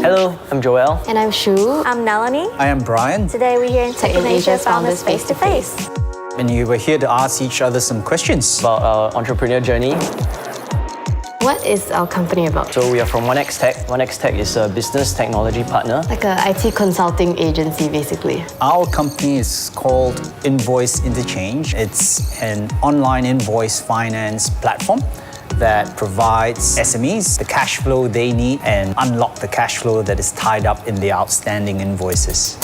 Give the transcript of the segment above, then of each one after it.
Hello, I'm Joel. And I'm Shu. I'm Nalini. I am Brian. Today we're here in Tech in Asia Founders Face to Face. And you were here to ask each other some questions. About our entrepreneur journey. What is our company about? So we are from 1X Tech. 1X Tech is a business technology partner. Like a IT consulting agency, basically. Our company is called Invoice Interchange. It's an online invoice finance platform that provides SMEs the cash flow they need and unlock the cash flow that is tied up in the outstanding invoices.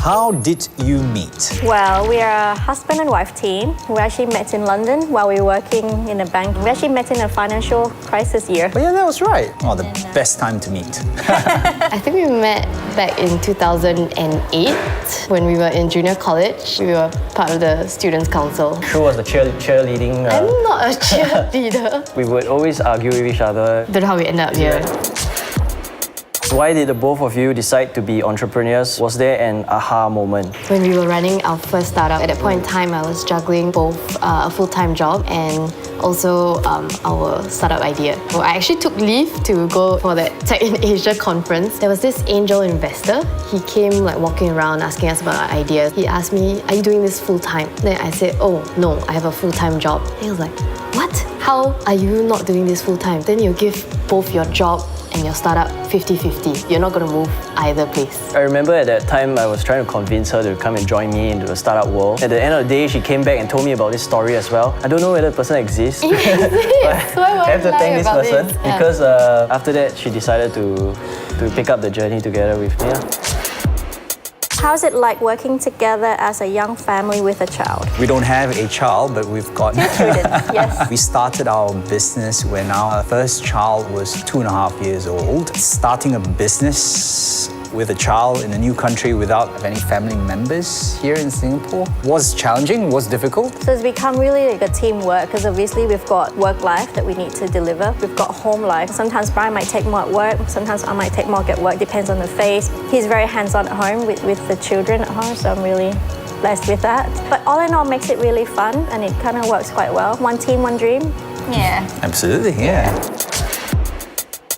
How did you meet? Well, we are a husband and wife team. We actually met in London while we were working in a bank. We actually met in a financial crisis year. Oh yeah, that was right. Oh, the best time to meet. I think we met back in 2008 when we were in junior college. We were part of the Students' Council. Shu was the cheerleading. I'm not a cheerleader. We would always argue with each other. Don't know how we ended up here. Why did the both of you decide to be entrepreneurs? Was there an aha moment? When we were running our first startup, at that point in time, I was juggling both a full-time job and also our startup idea. So I actually took leave to go for that Tech in Asia conference. There was this angel investor. He came walking around asking us about our ideas. He asked me, "Are you doing this full-time?" Then I said, "Oh, no, I have a full-time job." He was like, "What? How are you not doing this full-time? Then you give both your job and your startup 50-50. You're not going to move either place." I remember at that time I was trying to convince her to come and join me into the startup world. At the end of the day, she came back and told me about this story as well. I don't know whether the person exists. Yes, so I have to thank this person because Yeah. after that she decided to pick up the journey together with me. How's it like working together as a young family with a child? We don't have a child, but we've got... Children, yes. We started our business when our first child was 2.5 years old. Starting a business with a child in a new country without any family members here in Singapore was challenging, was difficult. So it's become really like a teamwork because obviously we've got work life that we need to deliver. We've got home life. Sometimes Brian might take more at work, sometimes I might take more at work, depends on the phase. He's very hands-on at home with the children at home, so I'm really blessed with that. But all in all, makes it really fun and it kind of works quite well. One team, one dream. Yeah. Absolutely, yeah.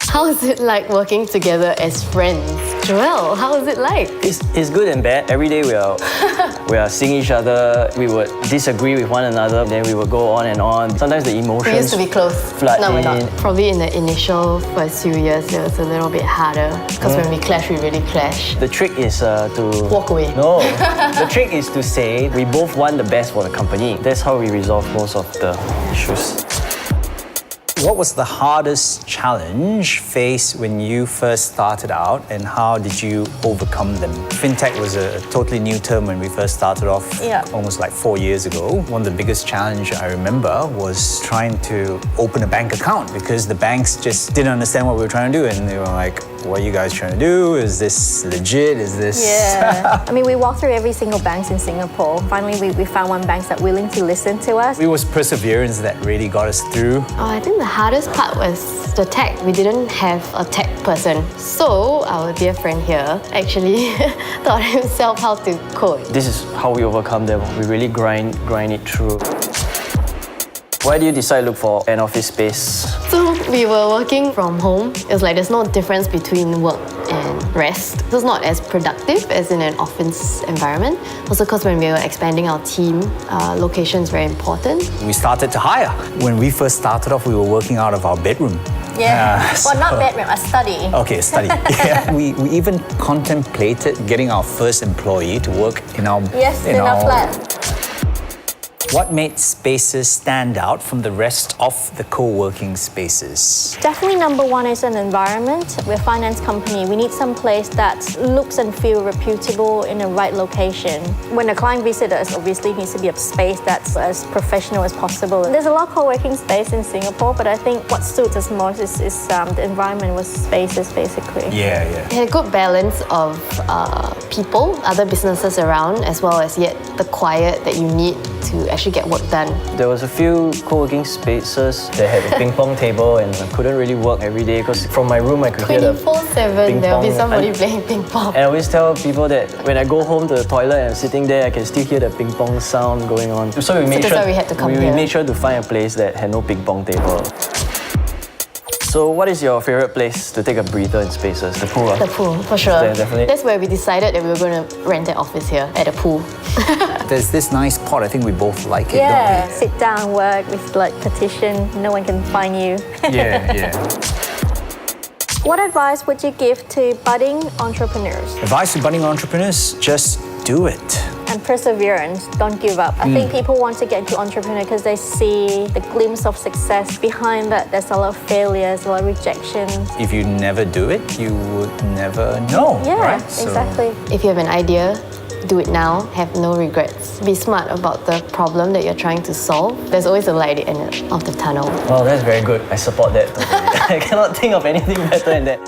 How is it like working together as friends? Joel, how is it like? It's good and bad. Every day we are seeing each other. We would disagree with one another. Then we would go on and on. Sometimes the emotions We used to be close. flood No, we're in. not. Probably in the initial first few years, it was a little bit harder because when we clash, we really clash. The trick is to Walk away. No, the trick is to say we both want the best for the company. That's how we resolve most of the issues. What was the hardest challenge faced when you first started out and how did you overcome them? Fintech was a totally new term when we first started off almost like 4 years ago. One of the biggest challenge I remember was trying to open a bank account because the banks just didn't understand what we were trying to do and they were like, "What are you guys trying to do? Is this legit? Is this..." Yeah. I mean, we walked through every single bank in Singapore. Finally, we found one bank that's willing to listen to us. It was perseverance that really got us through. Oh, I think the hardest part was the tech. We didn't have a tech person. So our dear friend here actually taught himself how to code. This is how we overcome them. We really grind it through. Why do you decide to look for an office space? So we were working from home. It was like there's no difference between work and rest. It was not as productive as in an office environment. Also because when we were expanding our team, location is very important. We started to hire. When we first started off, we were working out of our bedroom. Yeah. Well, not bedroom, a study. Okay, study. Yeah. We even contemplated getting our first employee to work in our flat. What made Spaces stand out from the rest of the co-working spaces? Definitely number one is an environment. We're a finance company. We need some place that looks and feels reputable in the right location. When a client visits us, obviously it needs to be a space that's as professional as possible. There's a lot of co-working space in Singapore, but I think what suits us most is the environment with spaces, basically. Yeah. It had a good balance of people, other businesses around, as well as yet the quiet that you need to actually get work done. There was a few co-working spaces that had a ping pong table and I couldn't really work every day because from my room I could hear the 24/7 there'll be somebody playing ping pong. And I always tell people that when I go home to the toilet and I'm sitting there, I can still hear the ping pong sound going on. So we made that's why we had to come we here. made sure to find a place that had no ping pong table. So what is your favorite place to take a breather in Spaces? The pool? The pool, for sure. Yeah, definitely. That's where we decided that we were going to rent an office here at the pool. There's this nice pot. I think we both like it, Yeah, don't sit down, work with like petition. No one can find you. we? Yeah. What advice would you give to budding entrepreneurs? Advice to budding entrepreneurs: just do it. And perseverance, don't give up. I think people want to get into entrepreneur because they see the glimpse of success. Behind that, there's a lot of failures, a lot of rejections. If you never do it, you would never know, Yeah, right? So- exactly. If you have an idea, do it now, have no regrets. Be smart about the problem that you're trying to solve. There's always a light at the end of the tunnel. Well, that's very good. I support that totally. I cannot think of anything better than that.